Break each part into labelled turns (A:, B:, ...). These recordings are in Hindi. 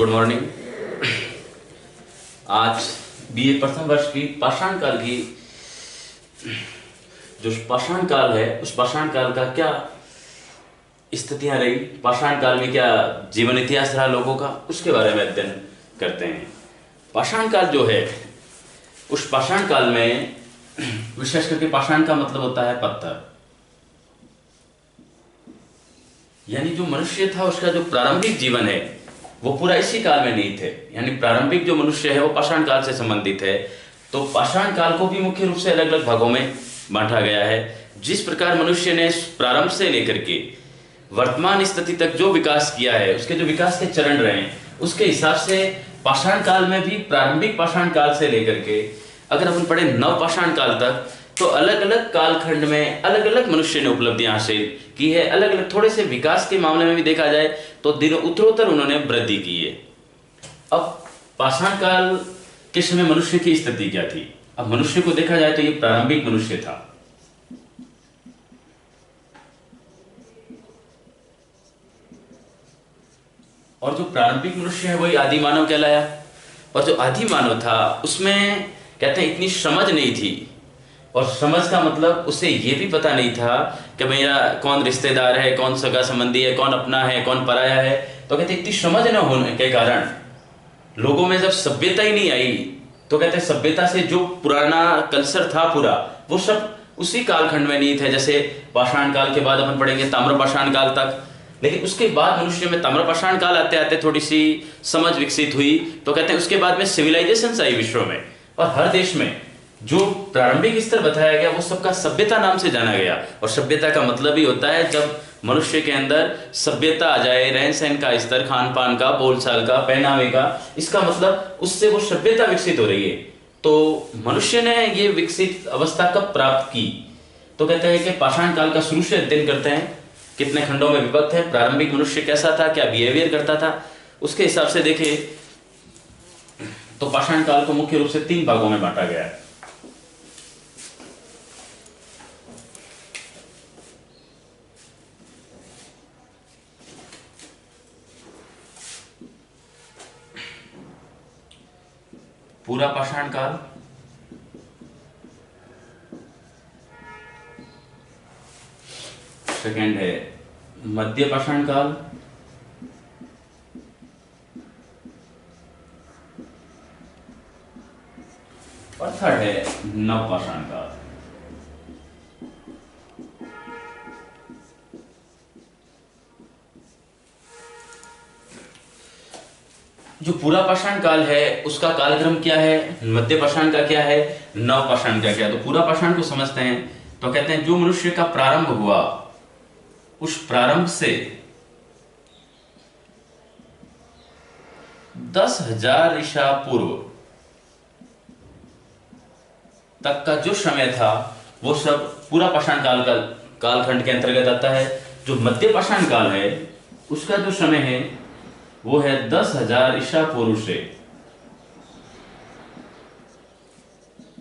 A: Good morning. आज बीए प्रथम वर्ष की पाषाण काल की जो पाषाण काल है उस पाषाण काल का क्या स्थितियां रही, पाषाण काल में क्या जीवन इतिहास रहा लोगों का, उसके बारे में अध्ययन करते हैं। पाषाण काल जो है उस पाषाण काल में विशेष करके पाषाण का मतलब होता है पत्थर, यानी जो मनुष्य था उसका जो प्रारंभिक जीवन है वो पूरा इसी काल में नहीं थे, यानी प्रारंभिक जो मनुष्य है वो पाषाण काल से संबंधित है। तो पाषाण काल को भी मुख्य रूप से अलग अलग भागों में बांटा गया है। जिस प्रकार मनुष्य ने प्रारंभ से लेकर के वर्तमान स्थिति तक जो विकास किया है, उसके जो विकास के चरण रहे हैं, उसके हिसाब से पाषाण काल में भी प्रारंभिक पाषाण काल से लेकर के अगर अपन पढ़े नव पाषाण काल तक, तो अलग अलग कालखंड में अलग अलग मनुष्य ने उपलब्धियां हासिल की है। अलग अलग थोड़े से विकास के मामले में भी देखा जाए तो दिनों उत्तरोत्तर उन्होंने वृद्धि की है। अब पाषाण काल के समय मनुष्य की स्थिति क्या थी? अब मनुष्य को देखा जाए तो ये प्रारंभिक मनुष्य था। और जो प्रारंभिक मनुष्य है वही आदि मानव कहलाया। और जो आदि मानव था उसमें कहते हैं इतनी समझ नहीं थी, और समझ का मतलब उसे ये भी पता नहीं था कि मेरा कौन रिश्तेदार है, कौन सगा संबंधी है, कौन अपना है, कौन पराया है। तो कहते इतनी समझ न होने के कारण लोगों में जब सभ्यता ही नहीं आई, तो कहते सभ्यता से जो पुराना कल्चर था पूरा, वो सब उसी कालखंड में नहीं थे। जैसे पाषाण काल के बाद अपन पढ़ेंगे ताम्र पाषाण काल तक, लेकिन उसके बाद मनुष्य में ताम्र पाषाण काल आते आते थोड़ी सी समझ विकसित हुई। तो कहते हैं उसके बाद में सिविलाइजेशन आई विश्व में, और हर देश में जो प्रारंभिक स्तर बताया गया वो सबका सभ्यता नाम से जाना गया। और सभ्यता का मतलब ही होता है जब मनुष्य के अंदर सभ्यता आ जाए, रहन सहन का स्तर, खान पान का, बोलचाल का, पहनावे का, इसका मतलब उससे वो सभ्यता विकसित हो रही है। तो मनुष्य ने ये विकसित अवस्था कब प्राप्त की? तो कहते हैं कि पाषाण काल का शुरू से अध्ययन करते हैं, कितने खंडों में विभक्त है, प्रारंभिक मनुष्य कैसा था, क्या बिहेवियर करता था, उसके हिसाब से देखें तो पाषाण काल को मुख्य रूप से 3 भागों में बांटा गया है। पूरा पाषाण काल, सेकंड है मध्य पाषाण काल, और थर्ड है नव पाषाण काल। जो पूरा पाषाण काल है उसका कालक्रम क्या है, मध्य पाषाण का क्या है, नव पाषाण का क्या है? तो पूरा पाषाण को समझते हैं तो कहते हैं जो मनुष्य का प्रारंभ हुआ उस प्रारंभ से 10,000 ईसा पूर्व तक का जो समय था वो सब पूरा पाषाण काल का कालखंड के अंतर्गत आता है। जो मध्य पाषाण काल है उसका जो समय है वो है 10,000 ईसा पूर्व से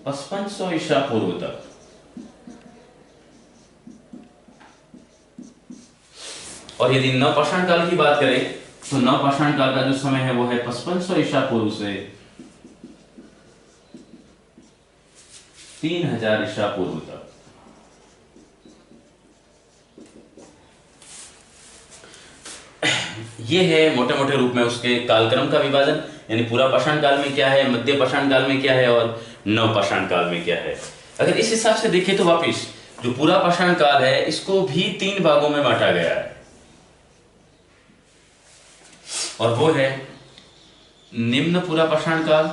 A: 5500 ईसा पूर्व तक। और यदि नव पाषाण काल की बात करें तो नव पाषाण काल का जो समय है वो है 5500 ईसा पूर्व से 3000 ईसा पूर्व तक। ये है मोटे मोटे रूप में उसके कालक्रम का विभाजन, यानी पूरा पाषाण काल में क्या है, मध्य पाषाण काल में क्या है और नव पाषाण काल में क्या है। अगर इस हिसाब से देखें तो वापिस जो पूरा पाषाण काल है इसको भी 3 भागों में बांटा गया है, और वो है निम्न पूरा पाषाण काल,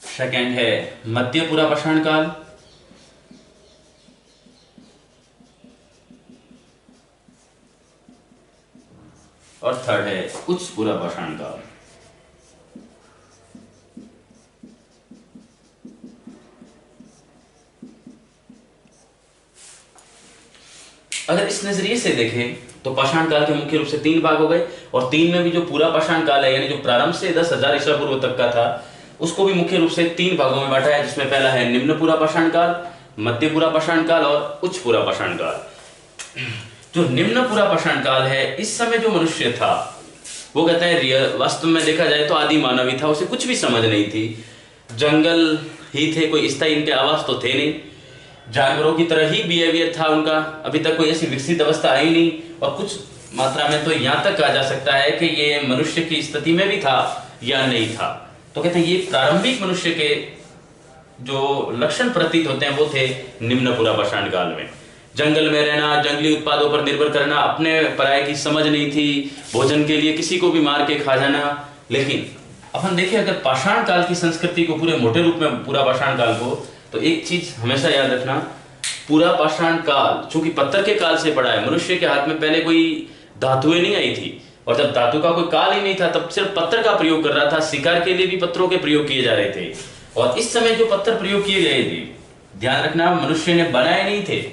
A: सेकंड है मध्य पूरा पाषाण काल, और थर्ड है उच्च पूरा पाषाण काल। अगर इस नजरिए से देखें तो पाषाण काल के मुख्य रूप से 3 भाग हो गए, और 3 में भी जो पूरा पाषाण काल है यानी जो प्रारंभ से 10,000 ईसा पूर्व तक का था उसको भी मुख्य रूप से 3 भागों में बांटा है, जिसमें पहला है निम्न पूरा पाषाण काल, मध्य पूरा पाषाण काल और उच्च पूरा पाषाण काल। जो निम्न पूरा पाषाण काल है, इस समय जो मनुष्य था वो कहते हैं रियल वास्तव में देखा जाए तो आदि मानव ही था, उसे कुछ भी समझ नहीं थी। जंगल ही थे, कोई स्थायी इनके आवास तो थे नहीं, जानवरों की तरह ही बिहेवियर था उनका, अभी तक कोई ऐसी विकसित अवस्था आई नहीं। और कुछ मात्रा में तो यहाँ तक कहा जा सकता है कि ये मनुष्य की स्थिति में भी था या नहीं था। तो कहते हैं ये प्रारंभिक मनुष्य के जो लक्षण प्रतीत होते हैं वो थे निम्न पूरा पाषाण काल में। जंगल में रहना, जंगली उत्पादों पर निर्भर करना, अपने पराये की समझ नहीं थी, भोजन के लिए किसी को भी मार के खा जाना। लेकिन अपन देखिए अगर पाषाण काल की संस्कृति को पूरे मोटे रूप में, पूरा पाषाण काल को, तो एक चीज हमेशा याद रखना, पूरा पाषाण काल चूंकि पत्थर के काल से पड़ा है, मनुष्य के हाथ में पहले कोई धातुएं नहीं आई थी, और जब धातु का कोई काल ही नहीं था तब सिर्फ पत्थर का प्रयोग कर रहा था। शिकार के लिए भी पत्थरों के प्रयोग किए जा रहे थे, और इस समय जो पत्थर प्रयोग किए गए थे, ध्यान रखना, मनुष्य ने बनाए नहीं थे।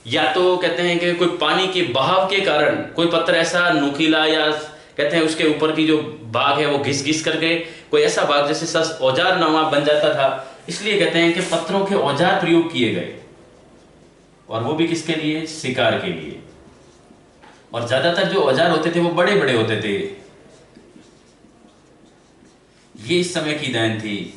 A: या तो कहते हैं कि कोई पानी के बहाव के कारण कोई पत्थर ऐसा नुकीला, या कहते हैं उसके ऊपर की जो भाग है वो घिस घिस करके कोई ऐसा भाग जैसे औजार नुमा बन जाता था, इसलिए कहते हैं कि पत्थरों के औजार प्रयोग किए गए, और वो भी किसके लिए? शिकार के लिए। और ज्यादातर जो औजार होते थे वो बड़े बड़े होते थे। ये इस समय की देन थी।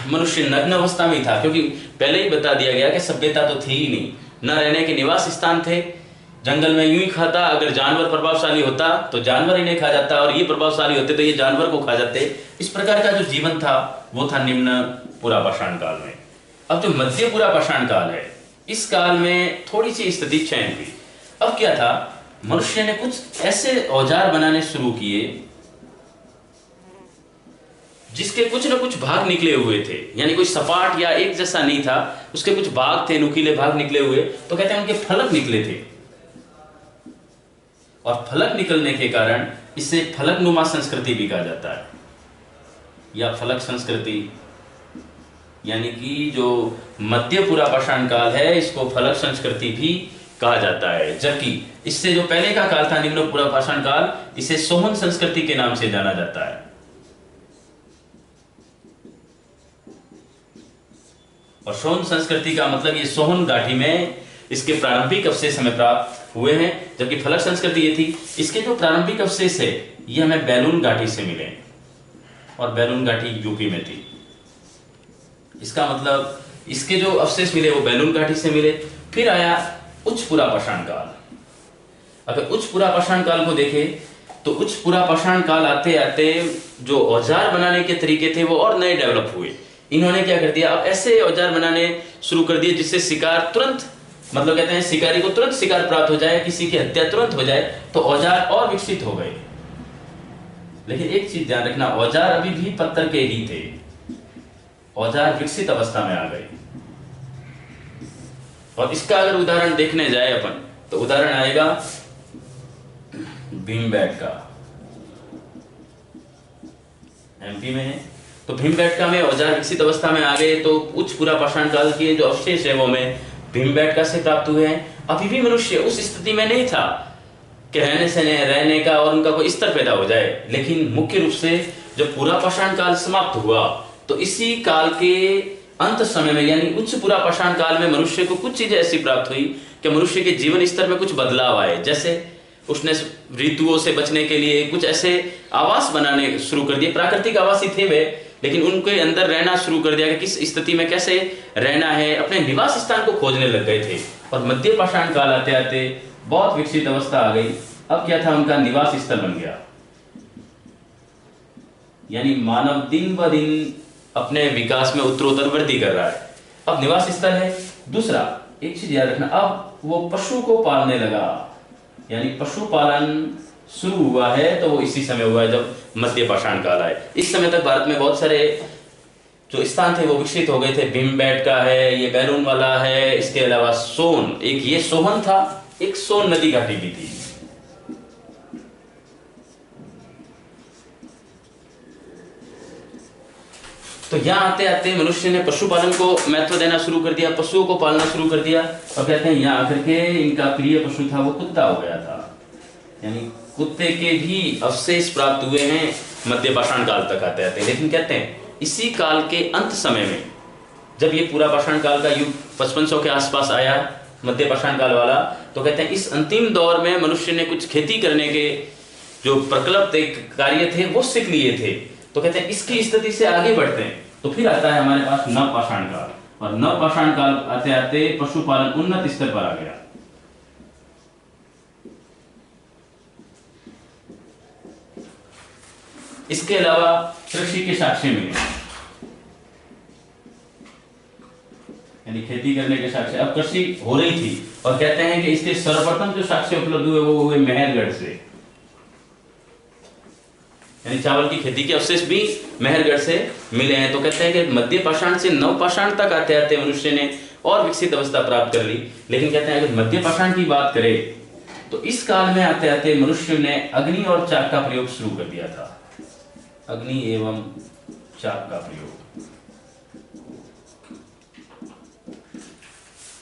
A: मनुष्य नग्न अवस्था में था, क्योंकि पहले ही बता दिया गया कि सभ्यता तो थी ही नहीं, न रहने के निवास स्थान थे, जंगल में यूं ही खाता। अगर जानवर प्रभावशाली होता तो जानवर इन्हें खा जाता, और ये प्रभावशाली होते तो ये जानवर को खा जाते। इस प्रकार का जो जीवन था वो था निम्न पूरा पाषाण काल में। अब जो मध्य पूरा पाषाण काल है, इस काल में थोड़ी सी स्थिति चयन हुई। अब क्या था, मनुष्य ने कुछ ऐसे औजार बनाने शुरू किए जिसके कुछ न कुछ भाग निकले हुए थे, यानी कोई सपाट या एक जैसा नहीं था, उसके कुछ भाग थे, नुकीले भाग निकले हुए। तो कहते हैं उनके फलक निकले थे, और फलक निकलने के कारण इसे फलकनुमा संस्कृति भी कहा जाता है, या फलक संस्कृति। यानी कि जो मध्य पूरा पाषाण काल है इसको फलक संस्कृति भी कहा जाता है। जबकि इससे जो पहले का काल था निम्न पूरा पाषाण काल, इसे सोहन संस्कृति के नाम से जाना जाता है। और सोहन संस्कृति का मतलब ये सोहन घाटी में इसके प्रारंभिक अवशेष हमें प्राप्त हुए हैं, जबकि फलक संस्कृति ये थी, इसके जो प्रारंभिक अवशेष है ये हमें बैलून घाटी से मिले, और बैलून घाटी यूपी में थी। इसका मतलब इसके जो अवशेष मिले वो बैलून घाटी से मिले। फिर आया उच्च पूरा पाषाण काल। अगर उच्च पूरा पाषाण काल को देखें तो उच्च पूरा पाषाण काल आते आते जो औजार बनाने के तरीके थे वो और नए डेवलप हुए। इन्होंने क्या कर दिया, अब ऐसे औजार बनाने शुरू कर दिए जिससे शिकार तुरंत, मतलब कहते हैं शिकारी को तुरंत शिकार प्राप्त हो जाए, किसी की हत्या तुरंत हो जाए, तो औजार और विकसित हो गए। लेकिन एक चीज ध्यान रखना, औजार अभी भी पत्थर के ही थे, औजार विकसित अवस्था में आ गए। और इसका अगर उदाहरण देखने जाए अपन, तो उदाहरण आएगा भीमबेटका, एमपी में है। तो भीमबेटका में औजार विकसित अवस्था में आ गए, तो उच्च पूरा पाषाण काल के जो अवशेष है वो हमें भीमबेटका से प्राप्त हुए हैं। अभी भी मनुष्य उस स्थिति में नहीं था कि रहने का और उनका कोई स्तर पैदा हो जाए। लेकिन मुख्य रूप से जब पूरा पाषाण काल समाप्त हुआ तो इसी काल के अंत समय में, यानी उच्च पूरा पाषाण काल में, मनुष्य को कुछ चीजें ऐसी प्राप्त हुई कि मनुष्य के जीवन स्तर में कुछ बदलाव आए। जैसे उसने ऋतुओं से बचने के लिए कुछ ऐसे आवास बनाने शुरू कर दिए, प्राकृतिक आवास ही थे वे, लेकिन उनके अंदर रहना शुरू कर दिया कि किस स्थिति में कैसे रहना है, अपने निवास स्थान को खोजने लग गए थे। और मध्य पाषाण काल आते आते बहुत विकसित अवस्था आ गई। अब क्या था, उनका निवास स्थल बन गया। यानी मानव दिन ब दिन अपने विकास में उत्तरोत्तर वृद्धि कर रहा है, अब निवास स्थल है। दूसरा एक चीज याद रखना, अब वो पशु को पालने लगा, यानी पशुपालन शुरू हुआ है, तो वो इसी समय हुआ है जब मध्य पाषाण काल आए। इस समय तक भारत में बहुत सारे जो स्थान थे वो विकसित हो गए थे। भीमबेटका है, ये बैलून वाला है, इसके अलावा सोन, एक ये सोहन था, एक सोन नदी घाटी भी थी। तो यहाँ आते आते मनुष्य ने पशुपालन को महत्व देना शुरू कर दिया, पशुओं को पालना शुरू कर दिया। और कहते हैं यहाँ आकर के इनका प्रिय पशु था वो कुत्ता हो गया था, यानी कुत्ते के भी अवशेष प्राप्त हुए हैं मध्य पाषाण काल तक आते आते। लेकिन कहते हैं इसी काल के अंत समय में जब ये पूरा पाषाण काल का युग 5500 के आसपास आया, मध्य पाषाण काल वाला, तो कहते हैं इस अंतिम दौर में मनुष्य ने कुछ खेती करने के जो प्रकल्प कार्य थे वो सीख लिए थे। तो कहते हैं इसकी स्थिति से आगे बढ़ते हैं तो फिर आता है हमारे पास नव पाषाण काल, और नव पाषाण काल आते आते पशुपालन उन्नत स्तर पर आ गया। इसके अलावा कृषि के साक्ष्य मिले, यानी खेती करने के साक्ष्य, अब कृषि हो रही थी, और कहते हैं कि इसके सर्वप्रथम जो साक्ष्य उपलब्ध हुए वो हुए मेहरगढ़ से, यानी चावल की खेती के अवशेष भी मेहरगढ़ से मिले हैं। तो कहते हैं कि मध्य पाषाण से नव पाषाण तक आते आते मनुष्य ने और विकसित अवस्था प्राप्त कर ली। लेकिन कहते हैं अगर मध्य पाषाण की बात करें तो इस काल में आते आते मनुष्य ने अग्नि और चाक का प्रयोग शुरू कर दिया था। अग्नि एवं चाक का प्रयोग,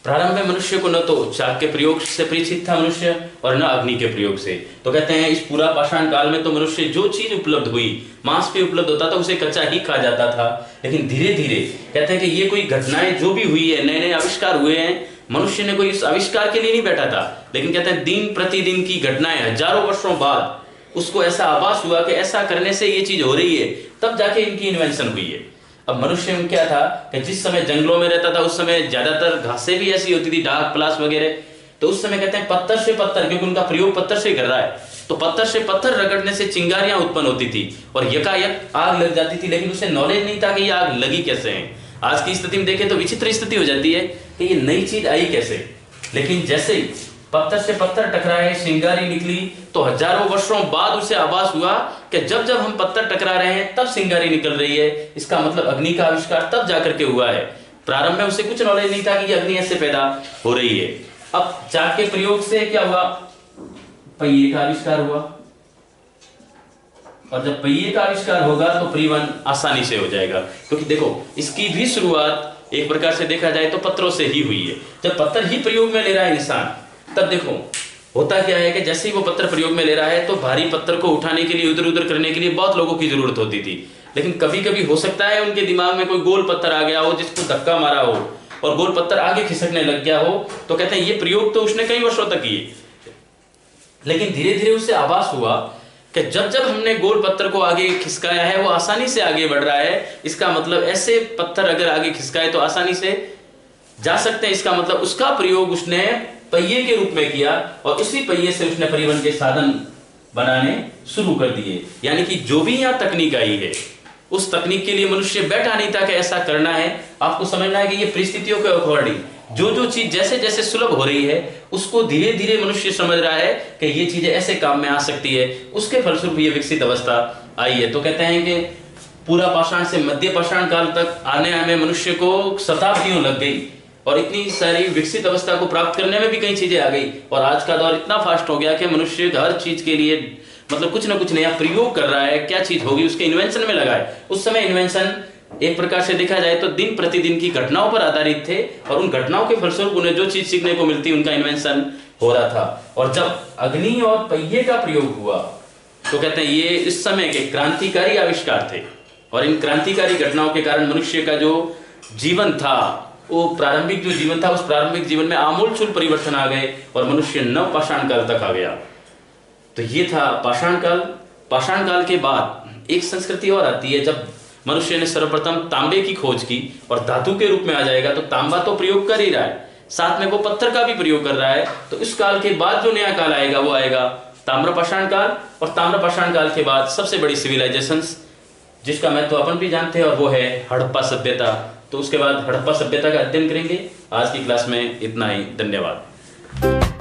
A: प्रारंभ में मनुष्य को न तो चाक के प्रयोग से परिचित था मनुष्य और न अग्नि के प्रयोग से। तो कहते हैं इस पूरा पाषाण काल में तो मनुष्य जो चीज उपलब्ध हुई, मांस पे उपलब्ध होता था, उसे कच्चा ही खा जाता था। लेकिन धीरे धीरे कहते हैं कि ये कोई घटनाएं जो भी हुई है, नए नए आविष्कार हुए हैं, मनुष्य ने कोई इस आविष्कार के लिए नहीं बैठा था, लेकिन कहते हैं दिन प्रतिदिन की घटनाएं हजारों वर्षों बाद उसको ऐसा आभास हुआ कि ऐसा करने से ये चीज हो रही है, तब जाके इनकी इन्वेंशन हुई है। अब मनुष्य में क्या था कि जिस समय जंगलों में रहता था उस समय ज्यादातर घासें भी ऐसी होती थी, डाक पलाश वगैरह, तो उस समय कहते हैं पत्थर से पत्थर, क्योंकि उनका प्रयोग पत्थर से कर रहा है, तो पत्थर से पत्थर रगड़ने से चिंगारियां उत्पन्न होती थी और यकायक आग लग जाती थी। लेकिन उसे नॉलेज नहीं था कि ये आग लगी कैसे है। आज की स्थिति में देखें तो विचित्र स्थिति हो जाती है कि ये नई चीज आई कैसे। लेकिन जैसे ही पत्थर से पत्थर टकराए, चिंगारी निकली, तो हजारों वर्षों बाद उसे आभास हुआ कि जब जब हम पत्थर टकरा रहे हैं तब चिंगारी निकल रही है, इसका मतलब अग्नि का आविष्कार तब जाकर के हुआ है। प्रारंभ में उसे कुछ नॉलेज नहीं था कि ये अग्नि ऐसे पैदा हो रही है। अब चाक के प्रयोग से क्या हुआ, पहिए का आविष्कार हुआ, और जब पहिए का आविष्कार होगा तो परिवहन आसानी से हो जाएगा। क्योंकि देखो इसकी भी शुरुआत एक प्रकार से देखा जाए तो पत्थरों से ही हुई है। जब पत्थर ही प्रयोग में ले रहा है इंसान, तब देखो होता क्या है कि जैसे ही वो पत्थर प्रयोग में ले रहा है तो भारी पत्थर को उठाने के लिए, इधर उधर करने के लिए बहुत लोगों की जरूरत होती थी। लेकिन कभी कभी हो सकता है उनके दिमाग में कोई गोल पत्थर आ गया हो जिसको धक्का मारा हो और गोल पत्थर आगे खिसकने लग गया हो, तो कहते हैं ये प्रयोग तो उसने कई वर्षों तक किए। लेकिन धीरे धीरे उससे आभास हुआ कि जब जब हमने गोल पत्थर को आगे खिसकाया है वो आसानी से आगे बढ़ रहा है, इसका मतलब ऐसे पत्थर अगर आगे खिसकाए तो आसानी से जा सकते हैं। इसका मतलब उसका प्रयोग उसने पहिए के रूप में किया और उसी पहिए से उसने परिवहन के साधन बनाने शुरू कर दिए। यानी कि जो भी यहाँ तकनीक आई है उस तकनीक के लिए मनुष्य बैठा नहीं था कि ऐसा करना है। आपको समझना है कि ये परिस्थितियों के अकॉर्डिंग जो जो चीज जैसे जैसे सुलभ हो रही है उसको धीरे धीरे मनुष्य समझ रहा है कि ये चीजें ऐसे काम में आ सकती है, उसके फलस्वरूप ये विकसित अवस्था आई है। तो कहते हैं कि पूरा पाषाण से मध्य पाषाण काल तक आने में मनुष्य को शताब्दियों लग गई और इतनी सारी विकसित अवस्था को प्राप्त करने में भी कई चीजें आ गई। और आज का दौर इतना फास्ट हो गया कि मनुष्य हर चीज के लिए मतलब कुछ ना कुछ नया प्रयोग कर रहा है, क्या चीज होगी उसके इन्वेंशन में लगा है। उस समय इन्वेंशन एक प्रकार से देखा जाए तो दिन प्रतिदिन की घटनाओं पर आधारित थे और उन घटनाओं के फलस्वरूप उन्हें जो चीज सीखने को मिलती उनका इन्वेंशन हो रहा था। और जब अग्नि और पहिए का प्रयोग हुआ तो कहते हैं ये इस समय के क्रांतिकारी आविष्कार थे और इन क्रांतिकारी घटनाओं के कारण मनुष्य का जो जीवन था, वो प्रारंभिक जो जीवन था, उस प्रारंभिक जीवन में आमूलचूल परिवर्तन आ गए और मनुष्य नव पाषाण काल तक आ गया। तो ये था पाषाण काल। पाषाण काल के बाद एक संस्कृति और आती है जब मनुष्य ने सर्वप्रथम तांबे की खोज की और धातु के रूप में आ जाएगा। तो तांबा तो प्रयोग कर ही रहा है, साथ में वो पत्थर का भी प्रयोग कर रहा है। तो इस काल के बाद जो नया काल आएगा वो आएगा ताम्रपाषाण काल। और ताम्रपाषाण काल के बाद सबसे बड़ी सिविलाइजेशंस जिसका महत्व अपन भी जानते हैं और वो है हड़प्पा सभ्यता। तो उसके बाद हड़प्पा सभ्यता का अध्ययन करेंगे। आज की क्लास में इतना ही, धन्यवाद।